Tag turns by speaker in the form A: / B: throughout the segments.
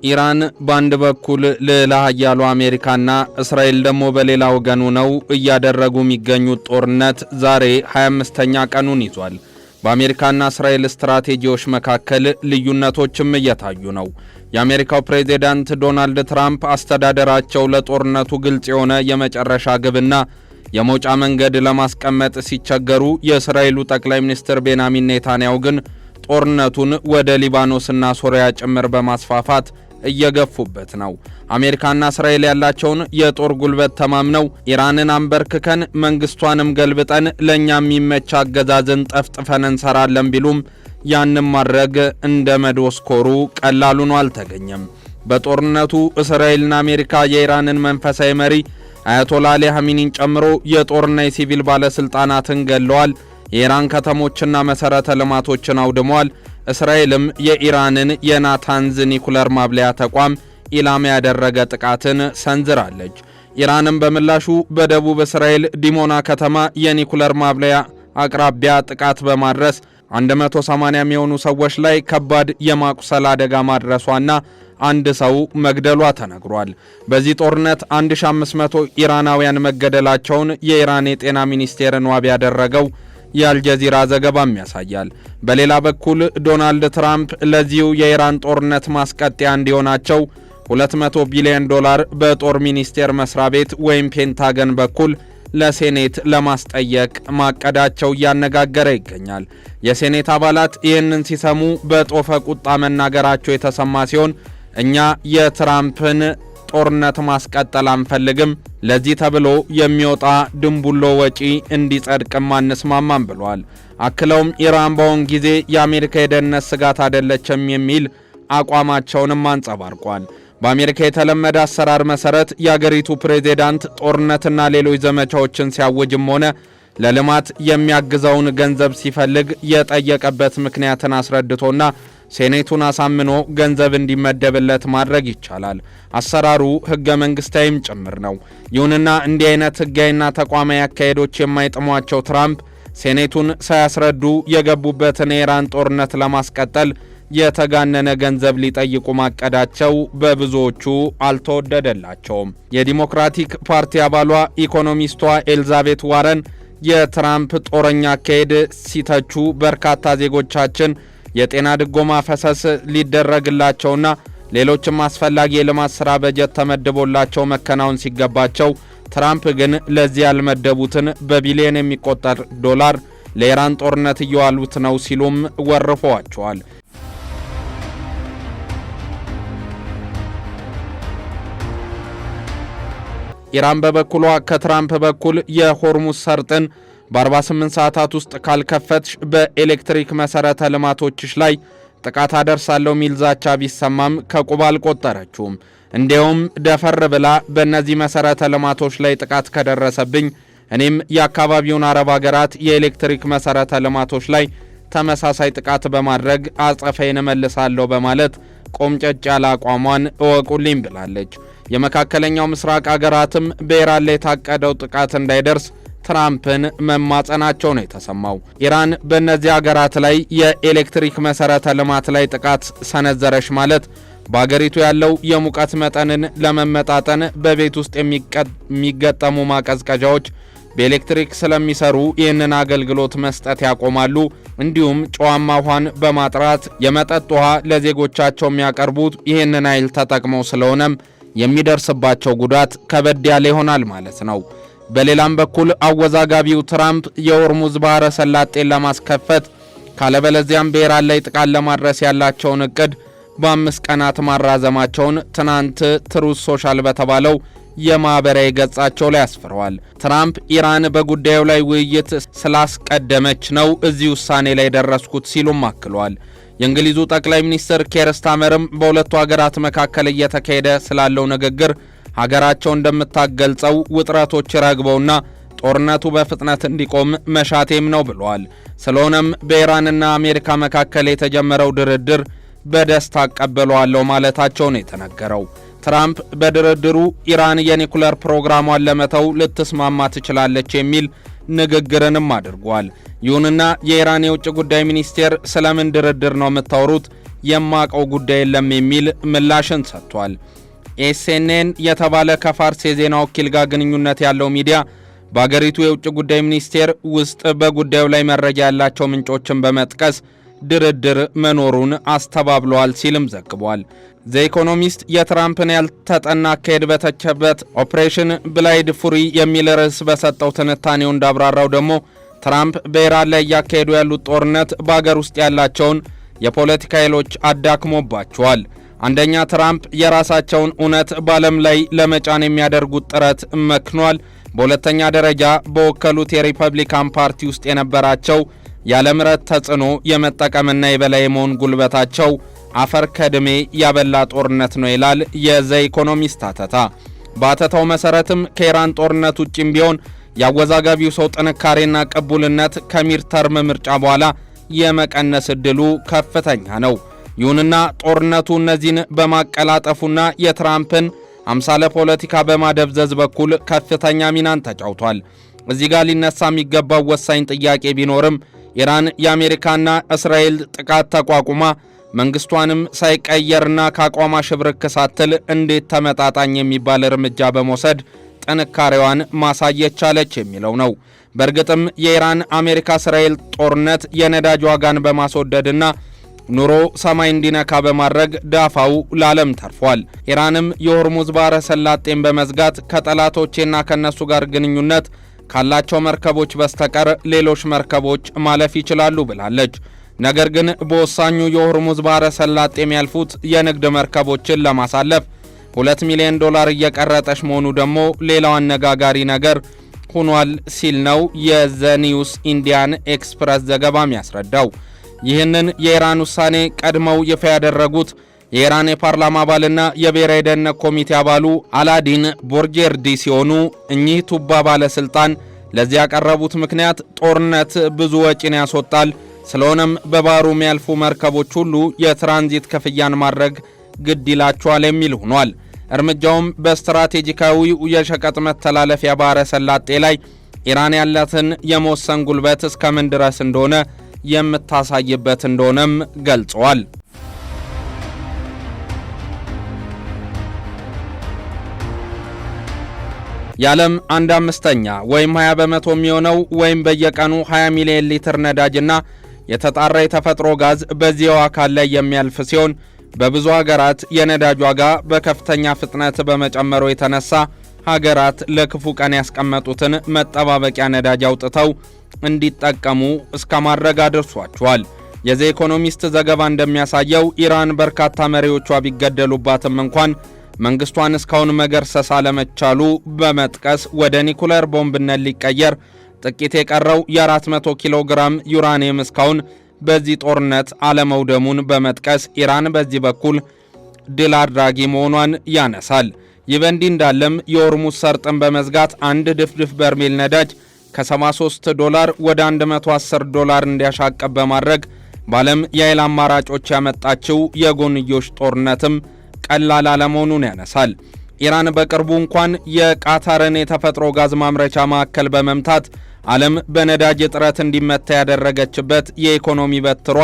A: ኢራን ባንድ በኩል ለኃያሉ አሜሪካና እስራኤል ደግሞ በሌላ ወገኑ ነው እያደረጉ የሚገኙት ጦርነት ዛሬ 25ኛ ቀኑን ይዟል። በአሜሪካና እስራኤል ስትራቴጂዎች መካከል ልዩነቶችም እየታዩ ነው። የአሜሪካው ፕሬዝዳንት ዶናልድ ትራምፕ አስተዳደራቸው ለጦርነቱ ግልጽ የሆነ የመጨረሻ ግብና የመውጫ መንገድ ለማስቀመጥ ሲቸገሩ፣ የእስራኤሉ ጠቅላይ ሚኒስትር ቤንያሚን ኔታንያሁ ግን ጦርነቱን ወደ ሊባኖስና ሶሪያ ጭምር በማስፋፋት እየገፉበት ነው። አሜሪካና እስራኤል ያላቸውን የጦር ጉልበት ተማምነው ኢራንን አንበርክከን መንግስቷንም ገልብጠን ለኛ የሚመች አገዛዝን ጠፍጥፈን እንሰራለን ቢሉም ያንን ማድረግ እንደ መዶስኮሩ ቀላሉ ነው አልተገኘም። በጦርነቱ እስራኤልና አሜሪካ የኢራንን መንፈሳዊ መሪ አያቶላ አሊ ኻሜኒን ጨምሮ የጦርና የሲቪል ባለስልጣናትን ገለዋል። የኢራን ከተሞችና መሰረተ ልማቶችን አውድመዋል። እስራኤልም የኢራንን የናታንዝ ኒኩለር ማብለያ ተቋም ኢላማ ያደረገ ጥቃትን ሰንዝራለች። ኢራንም በምላሹ በደቡብ እስራኤል ዲሞና ከተማ የኒኩለር ማብለያ አቅራቢያ ጥቃት በማድረስ 180 የሚሆኑ ሰዎች ላይ ከባድ የማቁሰል አደጋ ማድረሷና አንድ ሰው መግደሏ ተነግሯል። በዚህ ጦርነት 1500 ኢራናውያን መገደላቸውን የኢራን የጤና ሚኒስቴርን ዋቢ ያደረገው የአልጀዚራ ዘገባም ያሳያል። በሌላ በኩል ዶናልድ ትራምፕ ለዚሁ የኢራን ጦርነት ማስቀጠያ እንዲሆናቸው $200 ቢሊዮን በጦር ሚኒስቴር መስሪያ ቤት ወይም ፔንታገን በኩል ለሴኔት ለማስጠየቅ ማቀዳቸው እያነጋገረ ይገኛል። የሴኔት አባላት ይህንን ሲሰሙ በጦፈ ቁጣ መናገራቸው የተሰማ ሲሆን እኛ የትራምፕን ጦርነት ማስቀጠል አንፈልግም፣ ለዚህ ተብሎ የሚወጣ ድንቡሎ ወጪ እንዲጸድቅም አንስማማም ብለዋል። አክለውም ኢራን በአሁን ጊዜ የአሜሪካ የደህንነት ስጋት አይደለችም የሚል አቋማቸውንም አንጸባርቋል። በአሜሪካ የተለመደ አሰራር መሰረት የአገሪቱ ፕሬዝዳንት ጦርነትና ሌሎች ዘመቻዎችን ሲያውጅም ሆነ ለልማት የሚያግዘውን ገንዘብ ሲፈልግ የጠየቀበት ምክንያትን አስረድቶና ሴኔቱን አሳምኖ ገንዘብ እንዲመደብለት ማድረግ ይቻላል። አሰራሩ ህገ መንግስታዊም ጭምር ነው። ይሁንና እንዲህ አይነት ህጋዊና ተቋማዊ አካሄዶች የማይጥሟቸው ትራምፕ ሴኔቱን ሳያስረዱ የገቡበትን የኢራን ጦርነት ለማስቀጠል የተጋነነ ገንዘብ ሊጠይቁ ማቀዳቸው በብዙዎቹ አልተወደደላቸውም። የዲሞክራቲክ ፓርቲ አባሏ ኢኮኖሚስቷ ኤልዛቤት ዋረን የትራምፕ ጦረኛ አካሄድ ሲተቹ በርካታ ዜጎቻችን የጤና ድጎማ ፈሰስ ሊደረግላቸውና ሌሎችም አስፈላጊ የልማት ሥራ በጀት ተመድቦላቸው መከናወን ሲገባቸው ትራምፕ ግን ለዚህ ያልመደቡትን በቢሊዮን የሚቆጠር ዶላር ለኢራን ጦርነት እየዋሉት ነው ሲሉም ወርፈዋቸዋል። ኢራን በበኩሏ ከትራምፕ በኩል የሆርሙዝ ሰርጥን በ48 ሰዓታት ውስጥ ካልከፈትሽ በኤሌክትሪክ መሰረተ ልማቶችሽ ላይ ጥቃት አደርሳለሁ ሚል ዛቻ ቢሰማም ከቁብ አልቆጠረችውም። እንዲያውም ደፈር ብላ በእነዚህ መሰረተ ልማቶች ላይ ጥቃት ከደረሰብኝ እኔም የአካባቢውን አረብ ሀገራት የኤሌክትሪክ መሰረተ ልማቶች ላይ ተመሳሳይ ጥቃት በማድረግ አጸፋዬን እመልሳለሁ በማለት ቆምጨጭ ያለ አቋሟን እወቁልኝ ብላለች። የመካከለኛው ምስራቅ ሀገራትም በኢራን ላይ የታቀደው ጥቃት እንዳይደርስ ትራምፕን መማጸናቸው ነው የተሰማው። ኢራን በእነዚህ ሀገራት ላይ የኤሌክትሪክ መሰረተ ልማት ላይ ጥቃት ሰነዘረች ማለት በአገሪቱ ያለው የሙቀት መጠንን ለመመጣጠን በቤት ውስጥ የሚገጠሙ ማቀዝቀዣዎች በኤሌክትሪክ ስለሚሰሩ ይህንን አገልግሎት መስጠት ያቆማሉ። እንዲሁም ጨዋማ ውሃን በማጥራት የመጠጥ ውሃ ለዜጎቻቸው የሚያቀርቡት ይህንን ኃይል ተጠቅመው ስለሆነም የሚደርስባቸው ጉዳት ከበድ ያለ ይሆናል ማለት ነው። በሌላም በኩል አወዛጋቢው ትራምፕ የሆርሙዝ ባህረ ሰላጤን ለማስከፈት ካለበለዚያም በኢራን ላይ ጥቃት ለማድረስ ያላቸውን እቅድ በ5 ቀናት ማራዘማቸውን ትናንት ትሩዝ ሶሻል በተባለው የማህበራዊ ገጻቸው ላይ አስፍረዋል። ትራምፕ ኢራን በጉዳዩ ላይ ውይይት ስላስቀደመች ነው እዚህ ውሳኔ ላይ ደረስኩት ሲሉም አክለዋል። የእንግሊዙ ጠቅላይ ሚኒስትር ኬር ስታመርም በሁለቱ ሀገራት መካከል እየተካሄደ ስላለው ንግግር ሀገራቸው እንደምታገልጸው ውጥረቶች ረግበውና ጦርነቱ በፍጥነት እንዲቆም መሻቴም ነው ብለዋል። ስለሆነም በኢራንና አሜሪካ መካከል የተጀመረው ድርድር በደስታ አቀበለዋለሁ ማለታቸው ነው የተነገረው። ትራምፕ በድርድሩ ኢራን የኒኩለር ፕሮግራሟን ለመተው ልትስማማ ትችላለች የሚል ንግግርንም አድርጓል። ይሁንና የኢራን የውጭ ጉዳይ ሚኒስቴር ስለምን ድርድር ነው የምታወሩት? የማቀው ጉዳይ የለም የሚል ምላሽን ሰጥቷል። ኤስኤንኤን የተባለ ከፋርስ የዜና ወኪል ጋር ግንኙነት ያለው ሚዲያ በአገሪቱ የውጭ ጉዳይ ሚኒስቴር ውስጥ በጉዳዩ ላይ መረጃ ያላቸው ምንጮችን በመጥቀስ ድርድር መኖሩን አስተባብለዋል ሲልም ዘግቧል። ዘ ኢኮኖሚስት የትራምፕን ያልተጠና አካሄድ በተቸበት ኦፕሬሽን ብላይድ ፉሪ የሚል ርዕስ በሰጠው ትንታኔው እንዳብራራው ደግሞ ትራምፕ በኢራን ላይ እያካሄዱ ያሉት ጦርነት በአገር ውስጥ ያላቸውን የፖለቲካ ኃይሎች አዳክሞባቸዋል። አንደኛ፣ ትራምፕ የራሳቸውን እውነት በዓለም ላይ ለመጫን የሚያደርጉት ጥረት መክኗል። በሁለተኛ ደረጃ በወከሉት የሪፐብሊካን ፓርቲ ውስጥ የነበራቸው ያለ ምሕረት ተጽዕኖ የመጠቀምና የበላይ መሆን ጉልበታቸው አፈር ከድሜ ያበላ ጦርነት ነው ይላል የዘ ኢኮኖሚስት አተታ። በአተታው መሰረትም ከኢራን ጦርነት ውጭም ቢሆን ያወዛጋቢው ሰው ጥንካሬና ቅቡልነት ከሚድተርም ምርጫ በኋላ የመቀነስ ዕድሉ ከፍተኛ ነው። ይሁንና ጦርነቱ እነዚህን በማቀላጠፉና የትራምፕን አምሳለ ፖለቲካ በማደብዘዝ በኩል ከፍተኛ ሚናን ተጫውቷል። እዚህ ጋር ሊነሳ የሚገባው ወሳኝ ጥያቄ ቢኖርም ኢራን የአሜሪካና እስራኤል ጥቃት ተቋቁማ መንግስቷንም ሳይቀየርና ከአቋሟ ሽብርክ ሳትል እንዴት ተመጣጣኝ የሚባል እርምጃ በመውሰድ ጥንካሬዋን ማሳየት ቻለች የሚለው ነው። በእርግጥም የኢራን አሜሪካ እስራኤል ጦርነት የነዳጅ ዋጋን በማስወደድና ኑሮ ሰማይ እንዲነካ በማድረግ ዳፋው ለዓለም ተርፏል። ኢራንም የሆርሙዝ ባህረ ሰላጤን በመዝጋት ከጠላቶቼና ከነሱ ጋር ግንኙነት ካላቸው መርከቦች በስተቀር ሌሎች መርከቦች ማለፍ ይችላሉ ብላለች። ነገር ግን በወሳኙ የሆርሙዝ ባህረ ሰላጤ የሚያልፉት የንግድ መርከቦችን ለማሳለፍ $2 ሚሊዮን እየቀረጠች መሆኑ ደግሞ ሌላው አነጋጋሪ ነገር ሆኗል ሲል ነው የዘ ኒውስ ኢንዲያን ኤክስፕረስ ዘገባም ያስረዳው። ይህንን የኢራን ውሳኔ ቀድመው ይፋ ያደረጉት የኢራን የፓርላማ አባልና የብሔራዊ ደህንነት ኮሚቴ አባሉ አላዲን ቦርጄርዲ ሲሆኑ እኚህ ቱባ ባለስልጣን ለዚህ ያቀረቡት ምክንያት ጦርነት ብዙ ወጪን ያስወጣል፣ ስለሆነም በባህሩ የሚያልፉ መርከቦች ሁሉ የትራንዚት ክፍያን ማድረግ ግድ ይላቸዋል የሚል ሆኗል። እርምጃውም በስትራቴጂካዊው የሸቀጥ መተላለፊያ ባህረ ሰላጤ ላይ ኢራን ያላትን የመወሰን ጉልበት እስከምን ድረስ እንደሆነ የምታሳይበት እንደሆነም ገልጸዋል። የዓለም 1/5 ወይም 20 በመቶ የሚሆነው ወይም በየቀኑ 20 ሚሊዮን ሊትር ነዳጅና የተጣራ የተፈጥሮ ጋዝ በዚያው አካል ላይ የሚያልፍ ሲሆን በብዙ ሀገራት የነዳጅ ዋጋ በከፍተኛ ፍጥነት በመጨመሩ የተነሳ ሀገራት ለክፉ ቀን ያስቀመጡትን መጠባበቂያ ነዳጅ አውጥተው እንዲጠቀሙ እስከ ማድረግ አድርሷቸዋል። የዘ ኢኮኖሚስት ዘገባ እንደሚያሳየው ኢራን በርካታ መሪዎቿ ቢገደሉባትም እንኳን መንግስቷን እስካሁን መገርሰስ አለመቻሉ በመጥቀስ ወደ ኒኩሌር ቦምብነት ሊቀየር ጥቂት የቀረው የ400 ኪሎ ግራም ዩራኒየም እስካሁን በዚህ ጦርነት አለመውደሙን በመጥቀስ ኢራን በዚህ በኩል ድል አድራጊ መሆኗን ያነሳል። ይህ በእንዲህ እንዳለም የሆርሙዝ ሰርጥን በመዝጋት አንድ ድፍድፍ በርሜል ነዳጅ ከ$73 ወደ $110 እንዲያሻቀብ በማድረግ በዓለም የኃይል አማራጮች ያመጣችው የጎንዮሽ ጦርነትም ቀላል አለመሆኑን ያነሳል። ኢራን በቅርቡ እንኳን የቃታርን የተፈጥሮ ጋዝ ማምረቻ ማዕከል በመምታት ዓለም በነዳጅ እጥረት እንዲመታ ያደረገችበት የኢኮኖሚ በትሯ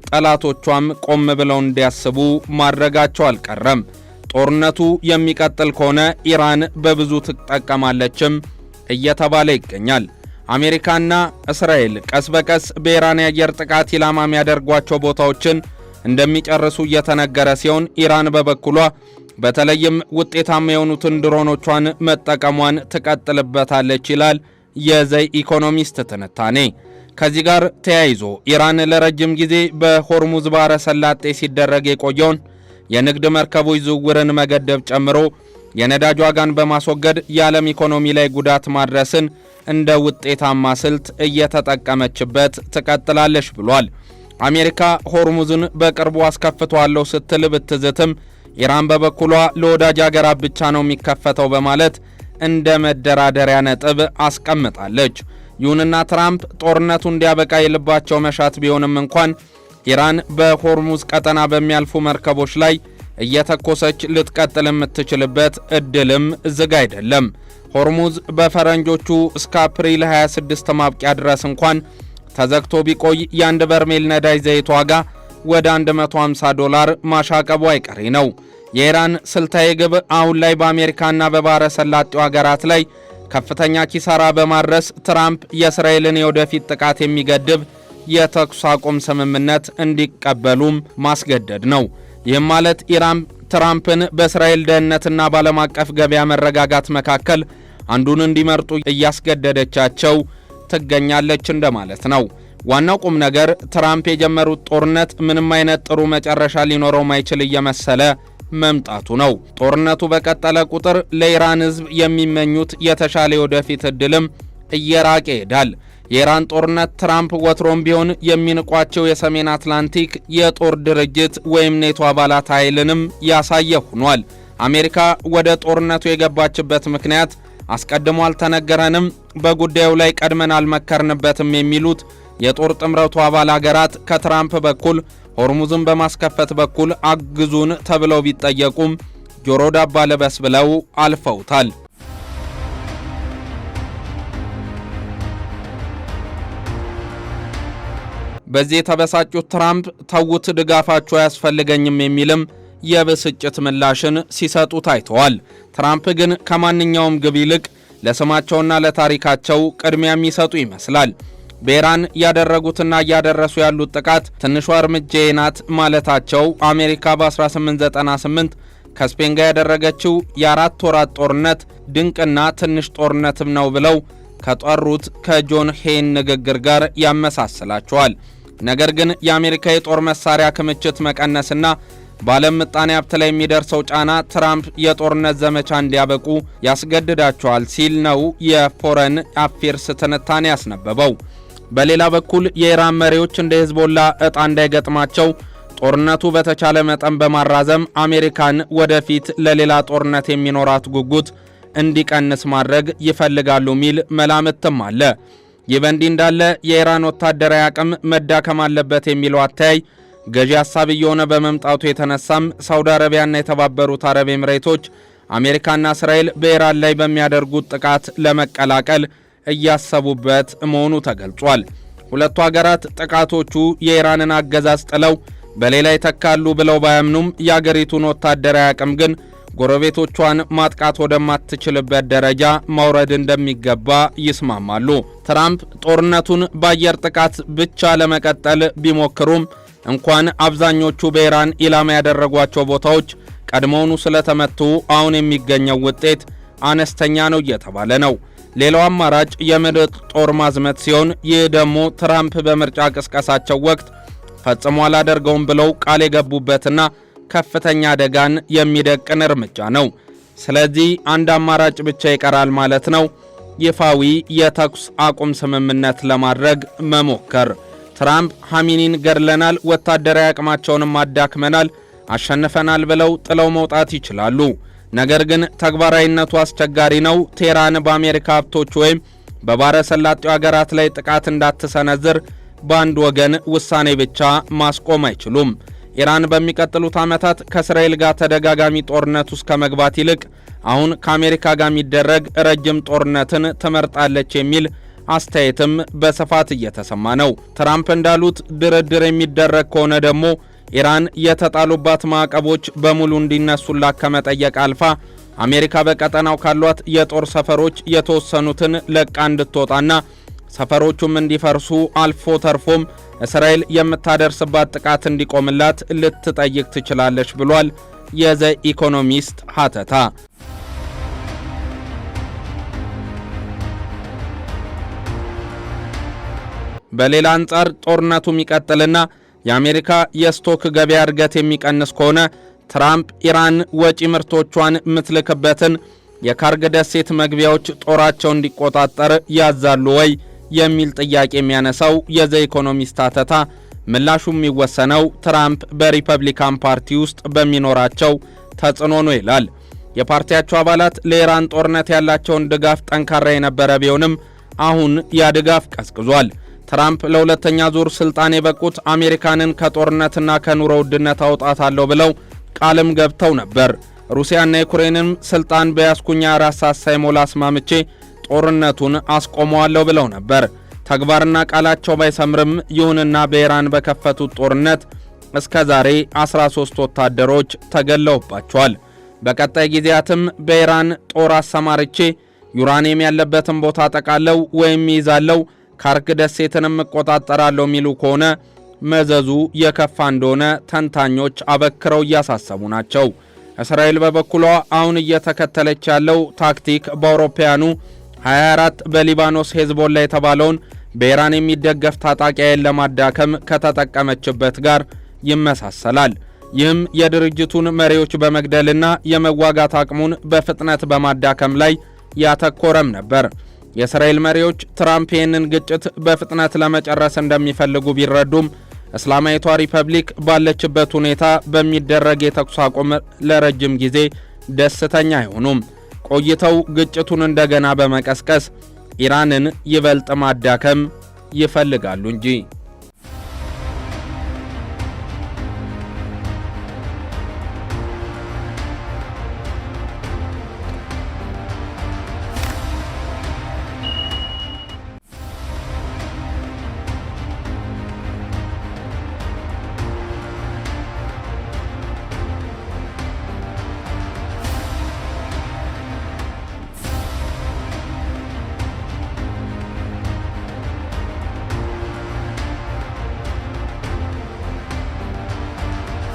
A: ጠላቶቿም ቆም ብለው እንዲያስቡ ማድረጋቸው አልቀረም። ጦርነቱ የሚቀጥል ከሆነ ኢራን በብዙ ትጠቀማለችም እየተባለ ይገኛል። አሜሪካና እስራኤል ቀስ በቀስ በኢራን የአየር ጥቃት ኢላማ የሚያደርጓቸው ቦታዎችን እንደሚጨርሱ እየተነገረ ሲሆን ኢራን በበኩሏ በተለይም ውጤታማ የሆኑትን ድሮኖቿን መጠቀሟን ትቀጥልበታለች ይላል የዘ ኢኮኖሚስት ትንታኔ። ከዚህ ጋር ተያይዞ ኢራን ለረጅም ጊዜ በሆርሙዝ ባህረ ሰላጤ ሲደረግ የቆየውን የንግድ መርከቦች ዝውውርን መገደብ ጨምሮ የነዳጅ ዋጋን በማስወገድ የዓለም ኢኮኖሚ ላይ ጉዳት ማድረስን እንደ ውጤታማ ስልት እየተጠቀመችበት ትቀጥላለች ብሏል። አሜሪካ ሆርሙዝን በቅርቡ አስከፍቷለሁ ስትል ብትዝትም ኢራን በበኩሏ ለወዳጅ አገራት ብቻ ነው የሚከፈተው በማለት እንደ መደራደሪያ ነጥብ አስቀምጣለች። ይሁንና ትራምፕ ጦርነቱ እንዲያበቃ የልባቸው መሻት ቢሆንም እንኳን ኢራን በሆርሙዝ ቀጠና በሚያልፉ መርከቦች ላይ እየተኮሰች ልትቀጥል የምትችልበት እድልም ዝግ አይደለም። ሆርሙዝ በፈረንጆቹ እስከ አፕሪል 26 ማብቂያ ድረስ እንኳን ተዘግቶ ቢቆይ የአንድ በርሜል ነዳጅ ዘይት ዋጋ ወደ $150 ማሻቀቡ አይቀሬ ነው። የኢራን ስልታዊ ግብ አሁን ላይ በአሜሪካና በባሕረ ሰላጤው ሀገራት ላይ ከፍተኛ ኪሳራ በማድረስ ትራምፕ የእስራኤልን የወደፊት ጥቃት የሚገድብ የተኩስ አቁም ስምምነት እንዲቀበሉም ማስገደድ ነው። ይህም ማለት ኢራን ትራምፕን በእስራኤል ደህንነትና በዓለም አቀፍ ገበያ መረጋጋት መካከል አንዱን እንዲመርጡ እያስገደደቻቸው ትገኛለች እንደማለት ነው። ዋናው ቁም ነገር ትራምፕ የጀመሩት ጦርነት ምንም አይነት ጥሩ መጨረሻ ሊኖረው ማይችል እየመሰለ መምጣቱ ነው። ጦርነቱ በቀጠለ ቁጥር ለኢራን ሕዝብ የሚመኙት የተሻለ ወደፊት እድልም እየራቀ ይሄዳል። የኢራን ጦርነት ትራምፕ ወትሮም ቢሆን የሚንቋቸው የሰሜን አትላንቲክ የጦር ድርጅት ወይም ኔቶ አባላት ኃይልንም ያሳየ ሆኗል። አሜሪካ ወደ ጦርነቱ የገባችበት ምክንያት አስቀድሞ አልተነገረንም፣ በጉዳዩ ላይ ቀድመን አልመከርንበትም የሚሉት የጦር ጥምረቱ አባል አገራት ከትራምፕ በኩል ሆርሙዝን በማስከፈት በኩል አግዙን ተብለው ቢጠየቁም ጆሮ ዳባ ልበስ ብለው አልፈውታል። በዚህ የተበሳጩት ትራምፕ ተውት፣ ድጋፋቸው አያስፈልገኝም የሚልም የብስጭት ምላሽን ሲሰጡ ታይተዋል። ትራምፕ ግን ከማንኛውም ግብ ይልቅ ለስማቸውና ለታሪካቸው ቅድሚያ የሚሰጡ ይመስላል። በኢራን ያደረጉትና እያደረሱ ያሉት ጥቃት ትንሿ እርምጃዬ ናት ማለታቸው አሜሪካ በ1898 ከስፔን ጋር ያደረገችው የ4 ወራት ጦርነት ድንቅና ትንሽ ጦርነትም ነው ብለው ከጠሩት ከጆን ሄን ንግግር ጋር ያመሳስላቸዋል። ነገር ግን የአሜሪካ የጦር መሳሪያ ክምችት መቀነስና በዓለም ምጣኔ ሀብት ላይ የሚደርሰው ጫና ትራምፕ የጦርነት ዘመቻ እንዲያበቁ ያስገድዳቸዋል ሲል ነው የፎረን አፌርስ ትንታኔ ያስነበበው። በሌላ በኩል የኢራን መሪዎች እንደ ሂዝቦላ ዕጣ እንዳይገጥማቸው ጦርነቱ በተቻለ መጠን በማራዘም አሜሪካን ወደፊት ለሌላ ጦርነት የሚኖራት ጉጉት እንዲቀንስ ማድረግ ይፈልጋሉ ሚል መላምትም አለ። ይህ በእንዲህ እንዳለ የኢራን ወታደራዊ አቅም መዳከም አለበት የሚለው አተያይ ገዢ ሐሳብ እየሆነ በመምጣቱ የተነሳም ሳውዲ አረቢያና የተባበሩት አረብ ኤምሬቶች አሜሪካና እስራኤል በኢራን ላይ በሚያደርጉት ጥቃት ለመቀላቀል እያሰቡበት መሆኑ ተገልጿል። ሁለቱ ሀገራት ጥቃቶቹ የኢራንን አገዛዝ ጥለው በሌላ ይተካሉ ብለው ባያምኑም የአገሪቱን ወታደራዊ አቅም ግን ጎረቤቶቿን ማጥቃት ወደማትችልበት ደረጃ ማውረድ እንደሚገባ ይስማማሉ። ትራምፕ ጦርነቱን በአየር ጥቃት ብቻ ለመቀጠል ቢሞክሩም እንኳን አብዛኞቹ በኢራን ኢላማ ያደረጓቸው ቦታዎች ቀድሞውኑ ስለተመቱ አሁን የሚገኘው ውጤት አነስተኛ ነው እየተባለ ነው። ሌላው አማራጭ የምድር ጦር ማዝመት ሲሆን ይህ ደግሞ ትራምፕ በምርጫ ቅስቀሳቸው ወቅት ፈጽሞ አላደርገውም ብለው ቃል የገቡበትና ከፍተኛ አደጋን የሚደቅን እርምጃ ነው። ስለዚህ አንድ አማራጭ ብቻ ይቀራል ማለት ነው፣ ይፋዊ የተኩስ አቁም ስምምነት ለማድረግ መሞከር። ትራምፕ ሐሚኒን ገድለናል፣ ወታደራዊ አቅማቸውንም አዳክመናል፣ አሸንፈናል ብለው ጥለው መውጣት ይችላሉ። ነገር ግን ተግባራዊነቱ አስቸጋሪ ነው። ቴህራን በአሜሪካ ሀብቶች ወይም በባሕረ ሰላጤው ሀገራት ላይ ጥቃት እንዳትሰነዝር በአንድ ወገን ውሳኔ ብቻ ማስቆም አይችሉም። ኢራን በሚቀጥሉት ዓመታት ከእስራኤል ጋር ተደጋጋሚ ጦርነት ውስጥ ከመግባት ይልቅ አሁን ከአሜሪካ ጋር የሚደረግ ረጅም ጦርነትን ትመርጣለች የሚል አስተያየትም በስፋት እየተሰማ ነው። ትራምፕ እንዳሉት ድርድር የሚደረግ ከሆነ ደግሞ ኢራን የተጣሉባት ማዕቀቦች በሙሉ እንዲነሱላት ከመጠየቅ አልፋ አሜሪካ በቀጠናው ካሏት የጦር ሰፈሮች የተወሰኑትን ለቃ እንድትወጣና ሰፈሮቹም እንዲፈርሱ አልፎ ተርፎም እስራኤል የምታደርስባት ጥቃት እንዲቆምላት ልትጠይቅ ትችላለች ብሏል የዘ ኢኮኖሚስት ሀተታ። በሌላ አንጻር ጦርነቱ የሚቀጥልና የአሜሪካ የስቶክ ገበያ እድገት የሚቀንስ ከሆነ ትራምፕ ኢራን ወጪ ምርቶቿን ምትልክበትን የካርግ ደሴት መግቢያዎች ጦራቸው እንዲቆጣጠር ያዛሉ ወይ የሚል ጥያቄ የሚያነሳው የዘ ኢኮኖሚስት ሀተታ ምላሹ የሚወሰነው ትራምፕ በሪፐብሊካን ፓርቲ ውስጥ በሚኖራቸው ተጽዕኖ ነው ይላል። የፓርቲያቸው አባላት ለኢራን ጦርነት ያላቸውን ድጋፍ ጠንካራ የነበረ ቢሆንም አሁን ያ ድጋፍ ቀዝቅዟል። ትራምፕ ለሁለተኛ ዙር ስልጣን የበቁት አሜሪካንን ከጦርነትና ከኑሮ ውድነት አውጣታለሁ ብለው ቃልም ገብተው ነበር። ሩሲያና ዩክሬንም ስልጣን በያዝኩኝ 4 ሰዓት ሳይሞላ አስማምቼ ጦርነቱን አስቆመዋለሁ ብለው ነበር። ተግባርና ቃላቸው ባይሰምርም ይሁንና በኢራን በከፈቱት ጦርነት እስከ ዛሬ 13 ወታደሮች ተገለውባቸዋል። በቀጣይ ጊዜያትም በኢራን ጦር አሰማርቼ ዩራኒየም ያለበትን ቦታ ጠቃለው ወይም ይዛለው ካርክ ደሴትንም እቆጣጠራለሁ የሚሉ ከሆነ መዘዙ የከፋ እንደሆነ ተንታኞች አበክረው እያሳሰቡ ናቸው። እስራኤል በበኩሏ አሁን እየተከተለች ያለው ታክቲክ በአውሮፓውያኑ 24 በሊባኖስ ሄዝቦላ የተባለውን በኢራን የሚደገፍ ታጣቂ ኃይል ለማዳከም ከተጠቀመችበት ጋር ይመሳሰላል። ይህም የድርጅቱን መሪዎች በመግደልና የመዋጋት አቅሙን በፍጥነት በማዳከም ላይ ያተኮረም ነበር። የእስራኤል መሪዎች ትራምፕ ይህንን ግጭት በፍጥነት ለመጨረስ እንደሚፈልጉ ቢረዱም እስላማዊቷ ሪፐብሊክ ባለችበት ሁኔታ በሚደረግ የተኩስ አቁም ለረጅም ጊዜ ደስተኛ አይሆኑም። ቆይተው ግጭቱን እንደገና በመቀስቀስ ኢራንን ይበልጥ ማዳከም ይፈልጋሉ እንጂ